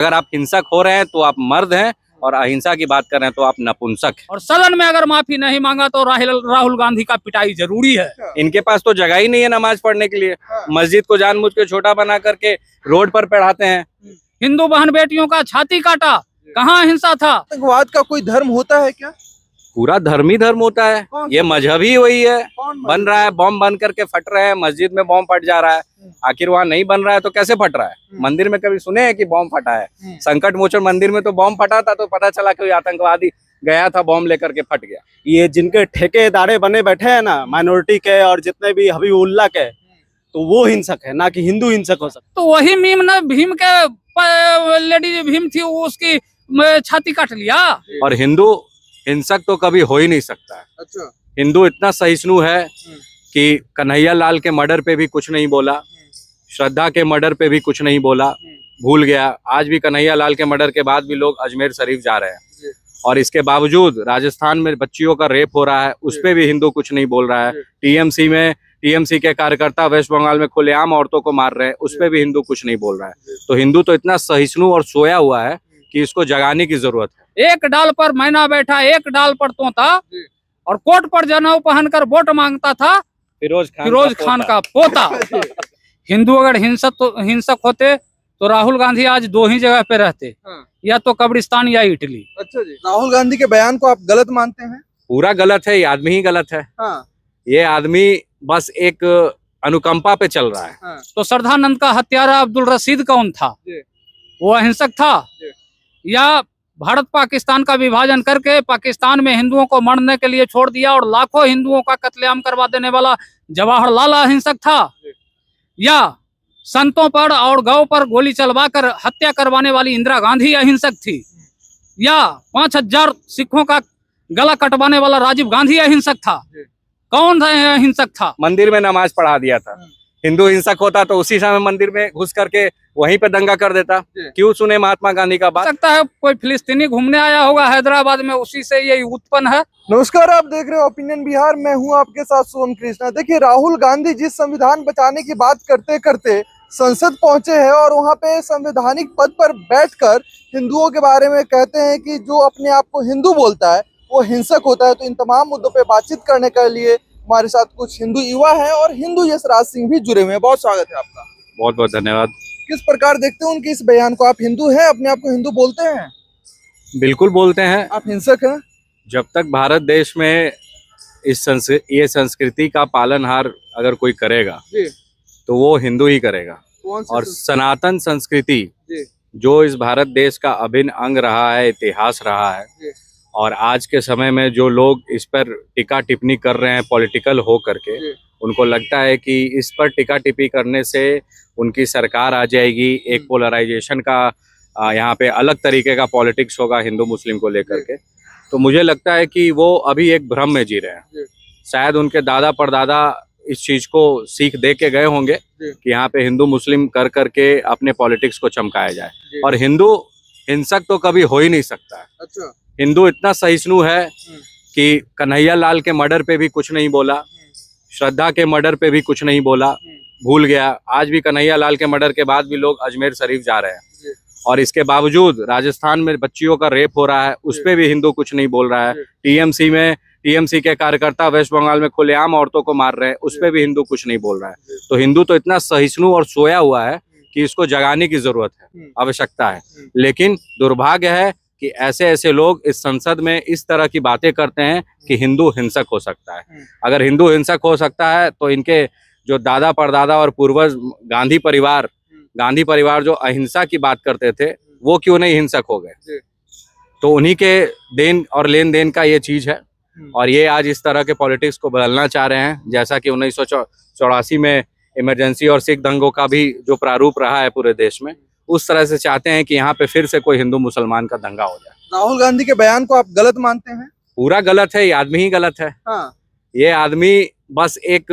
अगर आप हिंसक हो रहे हैं तो आप मर्द हैं, और अहिंसा की बात कर रहे हैं तो आप नपुंसक हैं। और सदन में अगर माफी नहीं मांगा तो राहुल गांधी का पिटाई जरूरी है। इनके पास तो जगह ही नहीं है नमाज पढ़ने के लिए। मस्जिद को जानबूझ के छोटा बना करके रोड पर पढ़ाते हैं। हिंदू बहन बेटियों का छाती काटा, कहाँ हिंसा था? आतंकवाद का कोई धर्म होता है क्या? पूरा धर्म ही धर्म होता है, ये मजहब ही वही है। बन रहा है, बॉम्ब बन करके फट रहे हैं, मस्जिद में बॉम्ब फट जा रहा है। आखिर वहाँ नहीं बन रहा है तो कैसे फट रहा है? मंदिर में कभी सुने हैं कि बॉम्ब फटा है? संकट मोचन मंदिर में तो बॉम्ब फटा था, तो पता चला कोई आतंकवादी गया था, बॉम्ब लेकर के फट गया। ये जिनके ठेकेदारे बने बैठे हैं ना, माइनॉरिटी के और जितने भी हबीबुल्ला के, तो वो हिंसक है, ना कि हिंदू हिंसक हो सकता। तो वही मीम ना, भीम के लेडी भीम थी, वो उसकी छाती काट लिया। और हिंदू हिंसक तो कभी हो ही नहीं सकता है। अच्छा। हिंदू इतना सहिष्णु है कि कन्हैया लाल के मर्डर पे भी कुछ नहीं बोला, श्रद्धा के मर्डर पे भी कुछ नहीं बोला, भूल गया। आज भी कन्हैया लाल के मर्डर के बाद भी लोग अजमेर शरीफ जा रहे हैं, और इसके बावजूद राजस्थान में बच्चियों का रेप हो रहा है, उस पे भी हिंदू कुछ नहीं बोल रहा है। टीएमसी के कार्यकर्ता वेस्ट बंगाल में खुलेआम औरतों को मार रहे हैं, उस पे भी हिंदू कुछ नहीं बोल रहा है। तो हिंदू तो इतना सहिष्णु और सोया हुआ है कि इसको जगाने की जरूरत है। एक डाल पर मैना बैठा, एक डाल पर तोता, और कोट पर जनेऊ पहनकर वोट मांगता था फिरोज खान का पोता। हिंदू अगर हिंसक होते तो राहुल गांधी आज दो ही जगह पे रहते, या तो कब्रिस्तान या इटली। अच्छा जी। राहुल गांधी के बयान को आप गलत मानते हैं? पूरा गलत है, ये आदमी ही गलत है। ये आदमी बस एक अनुकंपा पे चल रहा है। तो श्रद्धानंद का हत्यारा अब्दुल रशीद कौन था? वो अहिंसक था? या भारत पाकिस्तान का विभाजन करके पाकिस्तान में हिंदुओं को मरने के लिए छोड़ दिया और लाखों हिंदुओं का कत्लेआम करवा देने वाला जवाहरलाल अहिंसक था? या संतों पर और गौ पर गोली चलवाकर हत्या करवाने वाली इंदिरा गांधी अहिंसक थी? या 5000 सिखों का गला कटवाने वाला राजीव गांधी अहिंसक था? कौन अहिंसक था? मंदिर में नमाज पढ़ा दिया था। हिंदू हिंसक होता तो उसी समय मंदिर में घुस करके वहीं पे दंगा कर देता। क्यों सुने महात्मा गांधी का बात? सकता है कोई फिलिस्तीनी घूमने आया होगा हैदराबाद में, उसी से ये उत्पन्न है। नमस्कार, आप देख रहे हो ओपिनियन बिहार। मैं हूं आपके साथ सोम कृष्णा। देखिए, राहुल गांधी जिस संविधान बचाने की बात करते करते संसद पहुंचे हैं और वहां पे संवैधानिक पद पर बैठकर हिंदुओं के बारे में कहते हैं कि जो अपने आप को हिंदू बोलता है वो हिंसक होता है। तो इन तमाम मुद्दों पे बातचीत करने के लिए हमारे साथ कुछ हिंदू युवा हैं और हिंदू यशराज सिंह भी जुड़े हुए हैं। बहुत स्वागत है आपका। बहुत बहुत धन्यवाद। किस प्रकार देखते हैं उनके इस बयान को? आप हिंदू हैं, अपने आप को हिंदू बोलते हैं? बिल्कुल बोलते हैं। आप हिंसक हैं? जब तक भारत देश में ये संस्कृति का पालनहार अगर कोई करेगा तो वो हिंदू ही करेगा। और सनातन संस्कृति जो इस भारत देश का अभिन्न अंग रहा है, इतिहास रहा है, और आज के समय में जो लोग इस पर टिक्का टिप्पणी कर रहे हैं पॉलिटिकल हो करके, उनको लगता है कि इस पर टिक्का टिप्पणी करने से उनकी सरकार आ जाएगी, एक पोलराइजेशन का यहाँ पे अलग तरीके का पॉलिटिक्स होगा हिंदू मुस्लिम को लेकर के। तो मुझे लगता है कि वो अभी एक भ्रम में जी रहे हैं। शायद उनके दादा परदादा इस चीज को सीख दे के गए होंगे कि यहाँ पे हिंदू मुस्लिम कर करके अपने पॉलिटिक्स को चमकाया जाए। और हिंदू हिंसक तो कभी हो ही नहीं सकता है। अच्छा। हिंदू इतना सहिष्णु है कि कन्हैया लाल के मर्डर पे भी कुछ नहीं बोला, श्रद्धा के मर्डर पे भी कुछ नहीं बोला, भूल गया। आज भी कन्हैया लाल के मर्डर के बाद भी लोग अजमेर शरीफ जा रहे हैं, और इसके बावजूद राजस्थान में बच्चियों का रेप हो रहा है, उस पे भी हिंदू कुछ नहीं बोल रहा है। टीएमसी के कार्यकर्ता वेस्ट बंगाल में खुलेआम औरतों को मार रहे हैं, उस पे भी हिंदू कुछ नहीं बोल रहा है। तो हिंदू तो इतना सहिष्णु और सोया हुआ है कि इसको जगाने की जरूरत है, आवश्यकता है। लेकिन दुर्भाग्य है कि ऐसे ऐसे लोग इस संसद में इस तरह की बातें करते हैं कि हिंदू हिंसक हो सकता है। अगर हिंदू हिंसक हो सकता है तो इनके जो दादा परदादा और पूर्वज गांधी परिवार जो अहिंसा की बात करते थे, वो क्यों नहीं हिंसक हो गए? तो उन्हीं के देन और लेन देन का ये चीज है। और ये आज इस तरह के पॉलिटिक्स को बदलना चाह रहे हैं, जैसा कि 1984 में इमरजेंसी और सिख दंगों का भी जो प्रारूप रहा है पूरे देश में, उस तरह से चाहते हैं कि यहाँ पे फिर से कोई हिंदू मुसलमान का दंगा हो जाए। राहुल गांधी के बयान को आप गलत मानते हैं? पूरा गलत है, ये आदमी ही गलत है। ये आदमी बस एक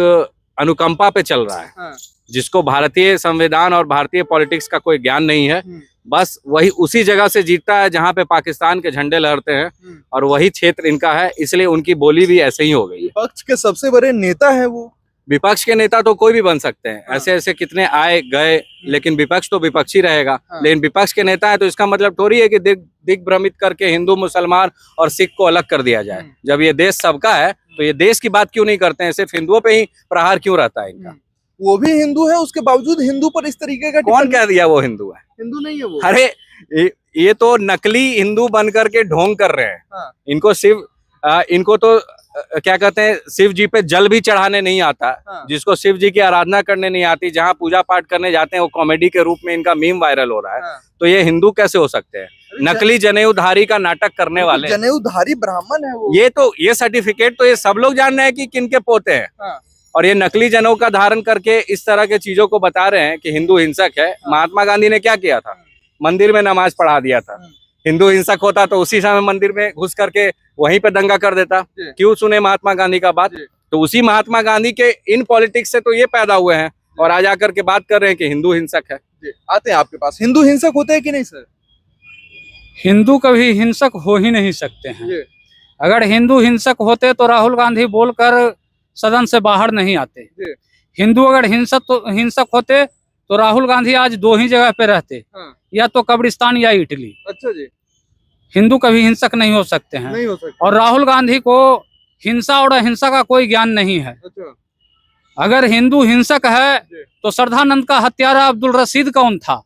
अनुकंपा पे चल रहा है, जिसको भारतीय संविधान और भारतीय पॉलिटिक्स का कोई ज्ञान नहीं है। बस वही उसी जगह से जीतता है जहाँ पे पाकिस्तान के झंडे लहरते हैं, और वही क्षेत्र इनका है, इसलिए उनकी बोली भी ऐसे ही हो गई है। पक्ष के सबसे बड़े नेता है वो। विपक्ष के नेता तो कोई भी बन सकते हैं, हाँ। ऐसे ऐसे कितने आए गए, लेकिन विपक्ष तो विपक्ष ही रहेगा। हाँ। लेकिन विपक्ष के नेता है तो इसका मतलब थोड़ी है कि दिग्भ्रमित करके हिंदू मुसलमान और सिख को अलग कर दिया जाए। जब ये देश सबका है तो ये देश की बात क्यों नहीं करते हैं, सिर्फ हिंदुओं पे ही प्रहार क्यों रहता है इनका? वो भी हिंदू है, उसके बावजूद हिंदू पर इस तरीके का कौन कह दिया वो हिंदू है? हिंदू नहीं है वो। अरे ये तो नकली हिंदू बन करके ढोंग कर रहे हैं। हाँ। इनको तो क्या कहते हैं, शिव जी पे जल भी चढ़ाने नहीं आता। हाँ। जिसको शिव जी की आराधना करने नहीं आती, जहाँ पूजा पाठ करने जाते हैं वो कॉमेडी के रूप में इनका मीम वायरल हो रहा है। हाँ। तो ये हिंदू कैसे हो सकते हैं? नकली जनेऊधारी का नाटक करने वाले। जनेऊधारी ब्राह्मण है वो। ये सर्टिफिकेट तो ये सब लोग जान रहे हैं कि किनके पोते हैं। हाँ। और ये नकली जनेऊ का धारण करके इस तरह के चीजों को बता रहे हैं कि हिंदू हिंसक है। महात्मा गांधी ने क्या किया था? मंदिर में नमाज पढ़ा दिया था। हिंदू हिंसक होता तो उसी समय मंदिर में घुस करके वहीं पे दंगा कर देता। क्यों सुने महात्मा गांधी का बात? तो उसी महात्मा गांधी के इन पॉलिटिक्स से तो ये पैदा हुए हैं और आज आकर के बात कर रहे हैं कि हिंदू हिंसक है। आते हैं आपके पास, हिंदू हिंसक होते हैं कि नहीं सर? हिंदू कभी हिंसक हो ही नहीं सकते हैं। अगर हिंदू हिंसक होते तो राहुल गांधी बोलकर सदन से बाहर नहीं आते। हिंदू अगर हिंसक होते तो राहुल गांधी आज दो ही जगह पे रहते। हाँ। या तो कब्रिस्तान या इटली। अच्छा जी। हिंदू कभी हिंसक नहीं हो सकते हैं। नहीं हो सकते। और राहुल गांधी को हिंसा और अहिंसा का कोई ज्ञान नहीं है। अच्छा। अगर हिंदू हिंसक है तो श्रद्धानंद का हत्यारा अब्दुल रशीद कौन था?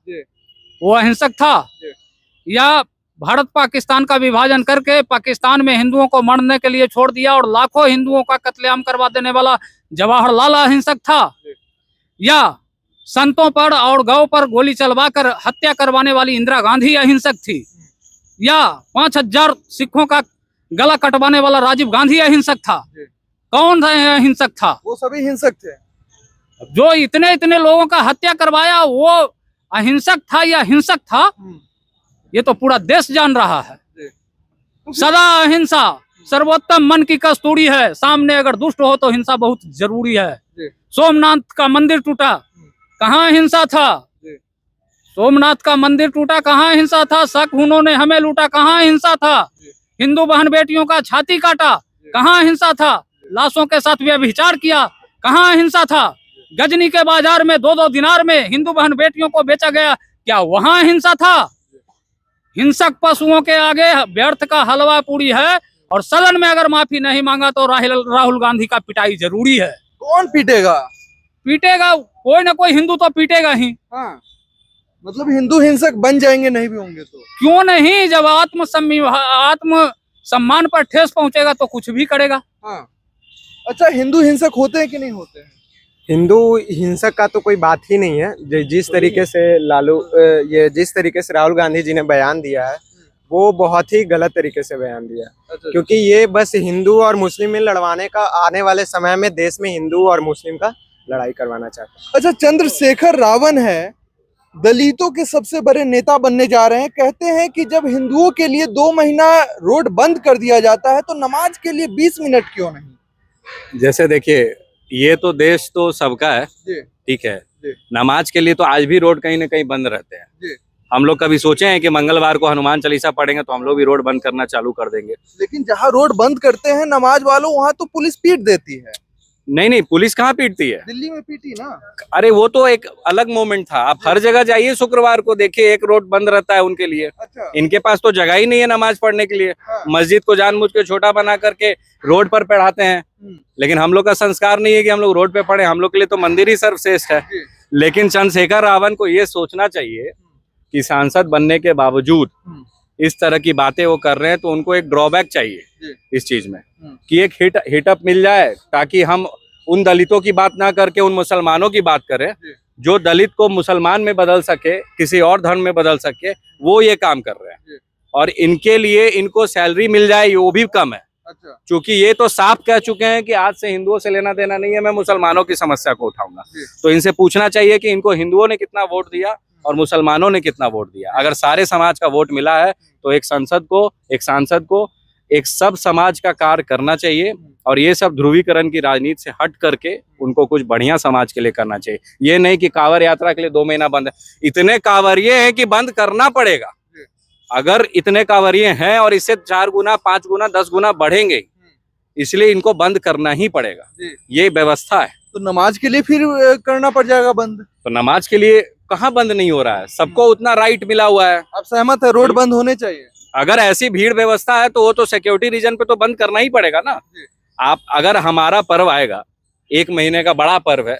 वो अहिंसक था? या भारत पाकिस्तान का विभाजन करके पाकिस्तान में हिंदुओं को मरने के लिए छोड़ दिया और लाखों हिंदुओं का कत्लेआम करवा देने वाला जवाहरलाल अहिंसक था? या संतों पर और गौ पर गोली चलवाकर हत्या करवाने वाली इंदिरा गांधी अहिंसक थी? या 5000 सिखों का गला कटवाने वाला राजीव गांधी अहिंसक था? कौन अहिंसक था? वो सभी हिंसक थे। जो इतने लोगों का हत्या करवाया वो अहिंसक था या हिंसक था? ये तो पूरा देश जान रहा है। सदा अहिंसा सर्वोत्तम मन की कस्तूरी है, सामने अगर दुष्ट हो तो हिंसा बहुत जरूरी है। सोमनाथ का मंदिर टूटा, कहाँ हिंसा था? सोमनाथ का मंदिर टूटा, कहाँ हिंसा था? शक उन्होंने हमें लूटा, कहाँ हिंसा था? हिंदू बहन बेटियों का छाती काटा, कहाँ हिंसा था? लाशों के साथ व्यभिचार किया, कहाँ हिंसा था? गजनी के बाजार में 2-2 दिनार में हिंदू बहन बेटियों को बेचा गया, क्या वहां हिंसा था? हिंसक पशुओं के आगे व्यर्थ का हलवा पूरी है। और सदन में अगर माफी नहीं मांगा तो राहुल गांधी का पिटाई जरूरी है। कौन पीटेगा? पीटेगा कोई ना कोई हिंदू तो पीटेगा ही। हाँ। मतलब हिंदू हिंसक बन जाएंगे नहीं भी होंगे तो? क्यों नहीं, जब आत्म सम्मान पर ठेस पहुंचेगा तो कुछ भी करेगा। हाँ। अच्छा, हिंदू हिंसक होते हैं कि नहीं होते हैं? हिंदू हिंसक का तो कोई बात ही नहीं है। जिस तरीके से जिस तरीके से राहुल गांधी जी ने बयान दिया है वो बहुत ही गलत तरीके से बयान दिया है। अच्छा। क्योंकि ये बस हिंदू और मुस्लिम में लड़वाने का, आने वाले समय में देश में हिंदू और मुस्लिम का लड़ाई करवाना चाहता है। अच्छा, चंद्रशेखर रावण है, दलितों के सबसे बड़े नेता बनने जा रहे हैं। कहते हैं कि जब हिंदुओं के लिए 2 महीना रोड बंद कर दिया जाता है तो नमाज के लिए 20 मिनट क्यों नहीं? जैसे देखिए, ये तो देश तो सबका है, ठीक है। नमाज के लिए तो आज भी रोड कहीं ना कहीं बंद रहते हैं। हम लोग कभी सोचे हैं कि मंगलवार को हनुमान चालीसा पढ़ेंगे तो हम लोग भी रोड बंद करना चालू कर देंगे? लेकिन जहाँ रोड बंद करते हैं नमाज वालों, वहाँ तो पुलिस पीट देती है। नहीं, पुलिस कहाँ पीटती है? दिल्ली में पीटी ना। अरे वो तो एक अलग मोमेंट था। आप हर जगह जाइए, शुक्रवार को देखिए एक रोड बंद रहता है उनके लिए। अच्छा। इनके पास तो जगह ही नहीं है नमाज पढ़ने के लिए। हाँ। मस्जिद को जानबूझ के छोटा बना करके रोड पर पढ़ाते हैं। लेकिन हम लोग का संस्कार नहीं है कि हम लोग रोड पे पढ़े। हम लोग के लिए तो मंदिर ही सर्वश्रेष्ठ है। लेकिन चंद्रशेखर रावण को ये सोचना चाहिए कि सांसद बनने के बावजूद इस तरह की बातें वो कर रहे हैं, तो उनको एक ड्रॉबैक चाहिए इस चीज में कि एक हिटअप मिल जाए, ताकि हम उन दलितों की बात ना करके उन मुसलमानों की बात करें जो दलित को मुसलमान में बदल सके, किसी और धर्म में बदल सके। वो ये काम कर रहे हैं और इनके लिए इनको सैलरी मिल जाए वो भी कम है। अच्छा। क्योंकि ये तो साफ कह चुके हैं कि आज से हिंदुओं से लेना देना नहीं है, मैं मुसलमानों की समस्या को उठाऊंगा। तो इनसे पूछना चाहिए कि इनको हिंदुओं ने कितना वोट दिया और मुसलमानों ने कितना वोट दिया। अगर सारे समाज का वोट मिला है तो एक सांसद को एक सब समाज का कार्य करना चाहिए और ये सब ध्रुवीकरण की राजनीति से हट करके उनको कुछ बढ़िया समाज के लिए करना चाहिए। ये नहीं कि कांवड़ यात्रा के लिए 2 महीना बंद है। इतने कांवरिये हैं कि बंद करना पड़ेगा। अगर इतने कांवरिये हैं और इससे 4 गुना 5 गुना 10 गुना बढ़ेंगे, इसलिए इनको बंद करना ही पड़ेगा। ये व्यवस्था है। तो नमाज के लिए फिर करना पड़ जाएगा बंद। तो नमाज के लिए कहाँ बंद नहीं हो रहा है, सबको उतना राइट मिला हुआ है। आप सहमत है रोड बंद होने चाहिए? अगर ऐसी भीड़ व्यवस्था है तो वो तो सिक्योरिटी रीजन पे तो बंद करना ही पड़ेगा ना। आप अगर हमारा पर्व आएगा, 1 महीने का बड़ा पर्व है,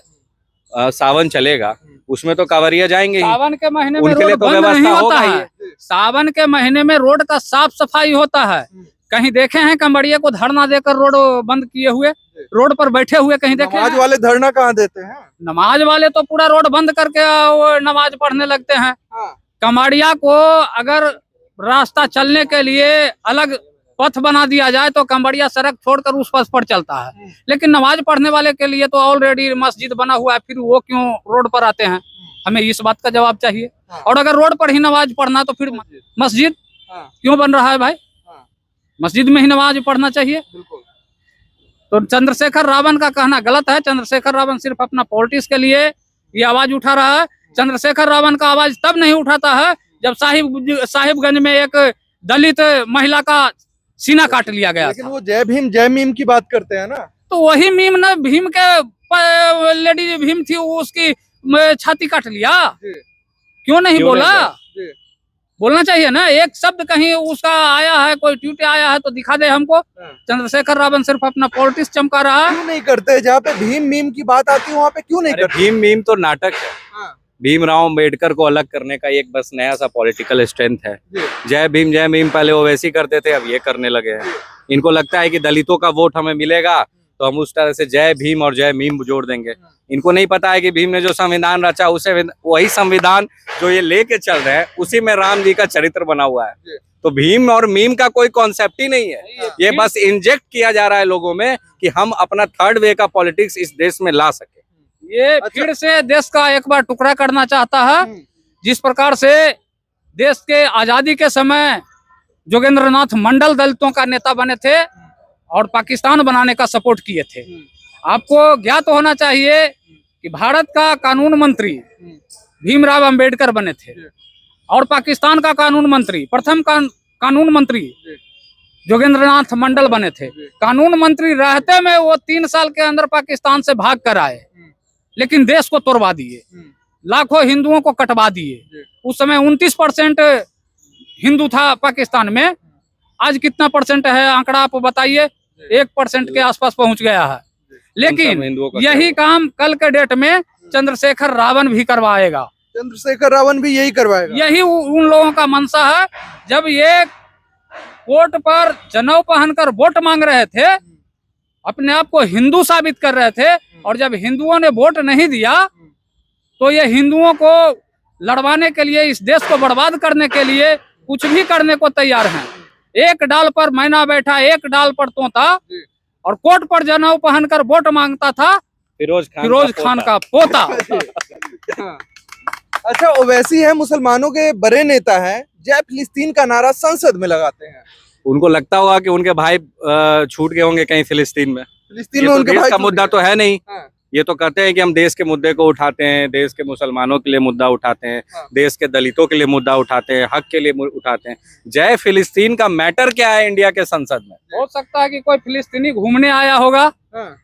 सावन चलेगा, उसमें तो कांवरिया जाएंगे ही। सावन के महीने में उनके लिए रोड तो बंद नहीं व्यवस्था होता होगा ही। है। सावन के महीने में रोड का साफ सफाई होता है। कहीं देखे हैं कंबड़िया को धरना देकर रोड बंद किए हुए, रोड पर बैठे हुए कहीं देखे नमाज हैं? वाले धरना कहाँ देते हैं? नमाज वाले तो पूरा रोड बंद करके वो नमाज पढ़ने लगते हैं। हाँ। कमाड़िया को अगर रास्ता चलने के लिए अलग पथ बना दिया जाए तो कमबड़िया सड़क छोड़कर उस पथ पर चलता है, लेकिन नमाज पढ़ने वाले के लिए तो ऑलरेडी मस्जिद बना हुआ है, फिर वो क्यों रोड पर आते हैं? हमें इस बात का जवाब चाहिए। हाँ। और अगर रोड पर ही नमाज पढ़ना तो फिर मस्जिद हाँ। क्यों बन रहा है भाई? हाँ। मस्जिद में ही नमाज पढ़ना चाहिए। बिल्कुल। तो चंद्रशेखर रावण का कहना गलत है। चंद्रशेखर रावण सिर्फ अपना पॉलिटिक्स के लिए ये आवाज उठा रहा है। चंद्रशेखर रावण का आवाज तब नहीं उठाता है जब साहिबगंज में एक दलित महिला का सीना काट लिया गया लेकिन था। वो जय भीम जय मीम की बात करते हैं ना। तो वही मीम ना, भीम के लेडी भीम थी, वो उसकी छाती काट लिया। जी। क्यों नहीं क्यों बोला? जी। बोलना चाहिए ना। एक शब्द कहीं उसका आया है, कोई ट्वीट आया है तो दिखा दे हमको। हाँ। चंद्रशेखर रावण सिर्फ अपना पॉलिटिक्स चमका रहा है। क्यों नहीं करते? जहाँ पे भीम मीम की बात आती है वहाँ पे क्यों नहीं अरे करते? भीम मीम तो नाटक है। हाँ। भीमराव अम्बेडकर को अलग करने का एक बस नया सा पॉलिटिकल स्ट्रेंथ है। जी। जय भीम जय मीम पहले वो वैसे ही करते थे, अब ये करने लगे हैं। इनको लगता है कि दलितों का वोट हमें मिलेगा तो हम उस तरह से जय भीम और जय मीम जोड़ देंगे। इनको नहीं पता है कि भीम ने जो संविधान रचा, उसे वही संविधान जो ये लेके चल रहे हैं, उसी में राम जी का चरित्र बना हुआ है। तो भीम और मीम का कोई कॉन्सेप्ट ही नहीं है। ये बस इंजेक्ट किया जा रहा है लोगों में कि हम अपना थर्ड वे का पॉलिटिक्स इस देश में ला सके। ये फिर से देश का एक बार टुकड़ा करना चाहता है। जिस प्रकार से देश के आजादी के समय जोगेंद्रनाथ मंडल दलितों का नेता बने थे और पाकिस्तान बनाने का सपोर्ट किए थे। आपको ज्ञात होना चाहिए कि भारत का कानून मंत्री भीमराव अंबेडकर बने थे और पाकिस्तान का कानून मंत्री, प्रथम कानून मंत्री जोगेंद्रनाथ मंडल बने थे। कानून मंत्री रहते में वो 3 साल के अंदर पाकिस्तान से भाग कर आए, लेकिन देश को तोड़वा दिए, लाखों हिंदुओं को कटवा दिए। उस समय 29% हिंदू था पाकिस्तान में। आज कितना परसेंट है आंकड़ा आप बताइए? 1% के आसपास पहुंच गया है। लेकिन यही काम कल के डेट में चंद्रशेखर रावण भी करवाएगा। चंद्रशेखर रावण भी यही करवाएगा। यही उन लोगों का मंशा है। जब ये कोर्ट पर जनेऊ पहनकर वोट मांग रहे थे, अपने आप को हिंदू साबित कर रहे थे, और जब हिंदुओं ने वोट नहीं दिया तो ये हिंदुओं को लड़वाने के लिए, इस देश को बर्बाद करने के लिए कुछ भी करने को तैयार हैं। एक डाल पर मैना बैठा, एक डाल पर तोता, और कोर्ट पर जनेऊ पहनकर वोट मांगता था फिरोज खान का पोता। अच्छा, ओवैसी है, मुसलमानों के बड़े नेता हैं, जय फिलिस्तीन का नारा संसद में लगाते हैं। उनको लगता होगा कि उनके भाई छूट गए होंगे कहीं फिलिस्तीन में। फिलिस्तीन में उनके देश भाई का मुद्दा तो है नहीं। हाँ। ये तो कहते हैं कि हम देश के मुद्दे को उठाते हैं, देश के मुसलमानों के लिए मुद्दा उठाते हैं, हाँ। देश के दलितों के लिए मुद्दा उठाते हैं, हक के लिए उठाते हैं। जय फिलिस्तीन का मैटर क्या है इंडिया के संसद में? हो सकता है कि कोई फिलिस्तीनी घूमने आया होगा। हाँ।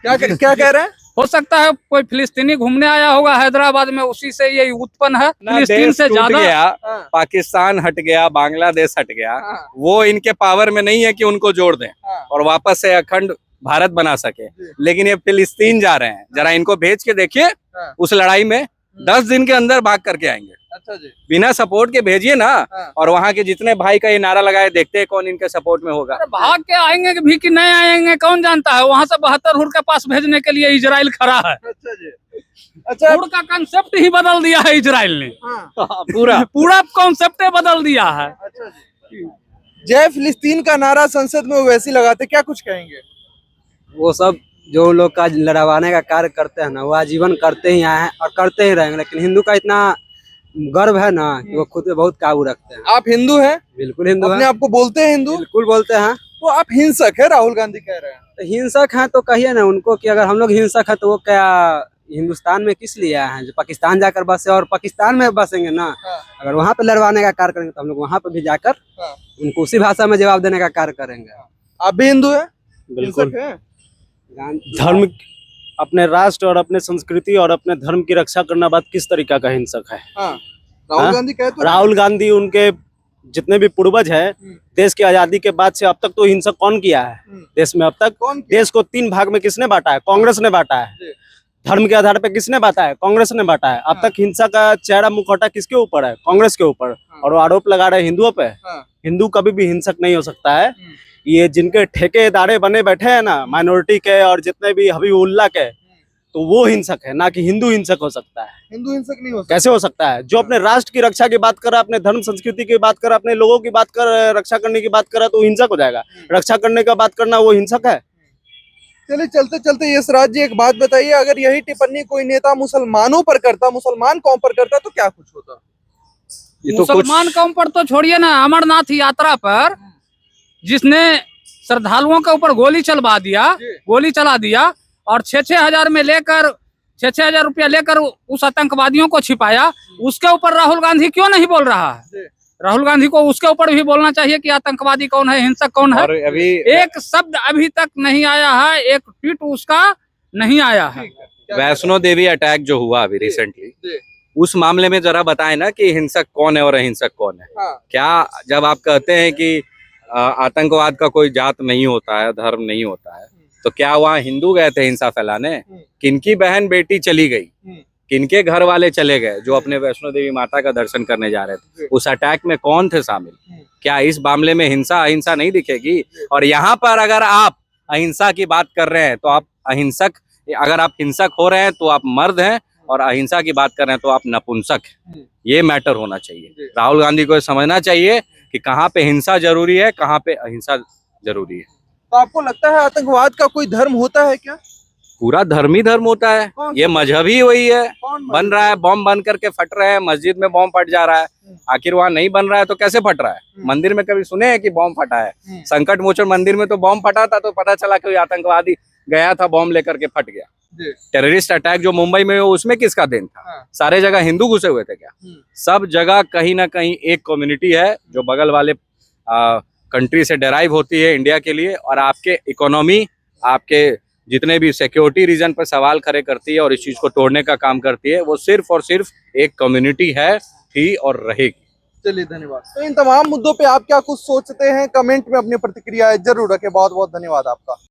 क्या कह रहे हैं? हो सकता है कोई फिलिस्तीनी घूमने आया होगा हैदराबाद में, उसी से ये उत्पन्न है। फिलिस्तीन देश से टूट ज्यादा गया, हाँ। पाकिस्तान हट गया, बांग्लादेश हट गया, हाँ। वो इनके पावर में नहीं है कि उनको जोड़ दें हाँ। और वापस से अखंड भारत बना सके। लेकिन ये फिलिस्तीन जा रहे हैं, जरा इनको भेज के देखिए। हाँ। उस लड़ाई में 10 दिन के अंदर भाग करके आएंगे। अच्छा जी। बिना सपोर्ट के भेजिए ना। हाँ। और वहाँ के जितने भाई का ये नारा लगाए, देखते हैं कौन इनके सपोर्ट में होगा। अरे भाग के आएंगे भी कि नहीं आएंगे कौन जानता है। वहां से 72 हुड के पास भेजने के लिए इजराइल खड़ा है। अच्छा जी। अच्छा। हुड का कंसेप्ट ही बदल दिया है इजराइल ने। हाँ। पूरा कॉन्सेप्ट बदल दिया है। अच्छा जी। जय फिलिस्तीन का नारा संसद में ओवैसी लगाते, क्या कुछ कहेंगे? वो सब जो लोग का लड़वाने का कार्य करते हैं ना, वो आजीवन करते ही आए हैं और करते ही रहेंगे। लेकिन हिंदू का इतना गर्व है ना कि वो खुद पे बहुत काबू रखते हैं। आप हिंदू हैं? बिल्कुल हिंदू अपने है, आप को बोलते हैं हिंदू? बिल्कुल बोलते हैं। तो आप हिंसक है, राहुल गांधी कह रहे हैं। तो हिंसक हैं तो कहिए ना उनको कि अगर हम लोग हिंसक हैं तो वो क्या हिंदुस्तान में किस लिए आए हैं? जो पाकिस्तान जाकर बसे और पाकिस्तान में बसेंगे ना। हाँ। अगर वहाँ पे लड़वाने का कार्य करेंगे तो हम लोग वहाँ पे भी जाकर हाँ। उनको उसी भाषा में जवाब देने का कार्य करेंगे। आप भी हिंदू हैं? बिल्कुल। हिंसक हैं? धर्म अपने राष्ट्र और अपने संस्कृति और अपने धर्म की रक्षा करना बात किस तरीका का हिंसक है? हाँ राहुल हाँ? गांधी कहे तो राहुल गांधी उनके जितने भी पूर्वज हैं देश की आजादी के बाद से अब तक तो हिंसा कौन किया है देश में? अब तक कौन किया? देश को 3 भाग में किसने बांटा है? कांग्रेस ने बांटा है। जी। धर्म के आधार पे किसने बांटा है? कांग्रेस ने बांटा है। अब तक हिंसा का चेहरा मुखौटा किसके ऊपर है? कांग्रेस के ऊपर। और वो आरोप लगा रहे हैं हिंदुओं पे। हाँ। हिंदू कभी भी हिंसक नहीं हो सकता है। ये जिनके ठेकेदारे बने बैठे हैं ना माइनॉरिटी के और जितने भी हबीबुल्ला के, तो वो हिंसक है, ना कि हिंदू हिंसक हो सकता है। हिंदू हिंसक नहीं हो सकता। कैसे हो सकता है? जो अपने राष्ट्र की रक्षा की बात कर रहा है, अपने धर्म संस्कृति की बात कर रहा है, अपने लोगों की बात कर रहा है, रक्षा करने की बात कर रहा है, तो हिंसक हो जाएगा। रक्षा करने का बात करना वो हिंसक है? चलिए चलते चलते यशराज जी एक बात बताइए, अगर यही टिप्पणी कोई नेता मुसलमानों पर करता, मुसलमान कौम पर करता तो क्या कुछ होता? ये तो कुछ मुसलमान कौम पर तो छोड़िए ना, अमरनाथ यात्रा पर जिसने श्रद्धालुओं के ऊपर गोली चला दिया और 6-6 हजार में लेकर 6-6 हजार रुपया लेकर उस आतंकवादियों को छिपाया, उसके ऊपर राहुल गांधी क्यों नहीं बोल रहा है? राहुल गांधी को उसके ऊपर भी बोलना चाहिए कि आतंकवादी कौन है, हिंसक कौन है। और अभी एक शब्द अभी तक नहीं आया है, एक ट्वीट उसका नहीं आया है। वैष्णो देवी अटैक जो हुआ अभी रिसेंटली, उस मामले में जरा बताएं ना कि हिंसक कौन है और अहिंसक कौन है। हाँ। क्या जब आप कहते हैं कि आतंकवाद का कोई जात नहीं होता है, धर्म नहीं होता है, तो क्या वहाँ हिंदू गए थे हिंसा फैलाने? किनकी बहन बेटी चली गई, किनके घर वाले चले गए जो अपने वैष्णो देवी माता का दर्शन करने जा रहे थे? उस अटैक में कौन थे शामिल? क्या इस मामले में हिंसा अहिंसा नहीं दिखेगी? और यहाँ पर अगर आप अहिंसा की बात कर रहे हैं तो आप अहिंसक, अगर आप हिंसक हो रहे हैं तो आप मर्द हैं, और अहिंसा की बात कर रहे हैं तो आप नपुंसक हैं। ये मैटर होना चाहिए। राहुल गांधी को समझना चाहिए कि कहाँ पे हिंसा जरूरी है, कहाँ पे अहिंसा जरूरी है। तो आपको लगता है आतंकवाद का कोई धर्म होता है क्या? पूरा धर्म ही धर्म होता है, ये मजहब ही वही है। बन रहा है, बॉम्ब बन करके फट रहे हैं, मस्जिद में बॉम्ब फट जा रहा है, आखिर वहाँ नहीं बन रहा है तो कैसे फट रहा है? मंदिर में कभी सुने हैं कि बॉम्ब फटा है? संकट मोचन मंदिर में तो बॉम्ब फटा था तो पता चला कि आतंकवादी गया था बॉम्ब लेकर के फट गया। टेररिस्ट अटैक जो मुंबई में हुआ उसमें किसका देन था? सारे जगह हिंदू घुसे हुए थे क्या? सब जगह कहीं ना कहीं एक कम्युनिटी है जो बगल वाले कंट्री से डेराइव होती है इंडिया के लिए, और आपके इकोनॉमी, आपके जितने भी सिक्योरिटी रीजन पर सवाल खड़े करती है और इस चीज को तोड़ने का काम करती है, वो सिर्फ और सिर्फ एक कम्युनिटी है, थी और रहेगी। चलिए धन्यवाद। तो इन तमाम मुद्दों पे आप क्या कुछ सोचते हैं, कमेंट में अपनी प्रतिक्रिया जरूर रखें। बहुत बहुत धन्यवाद आपका।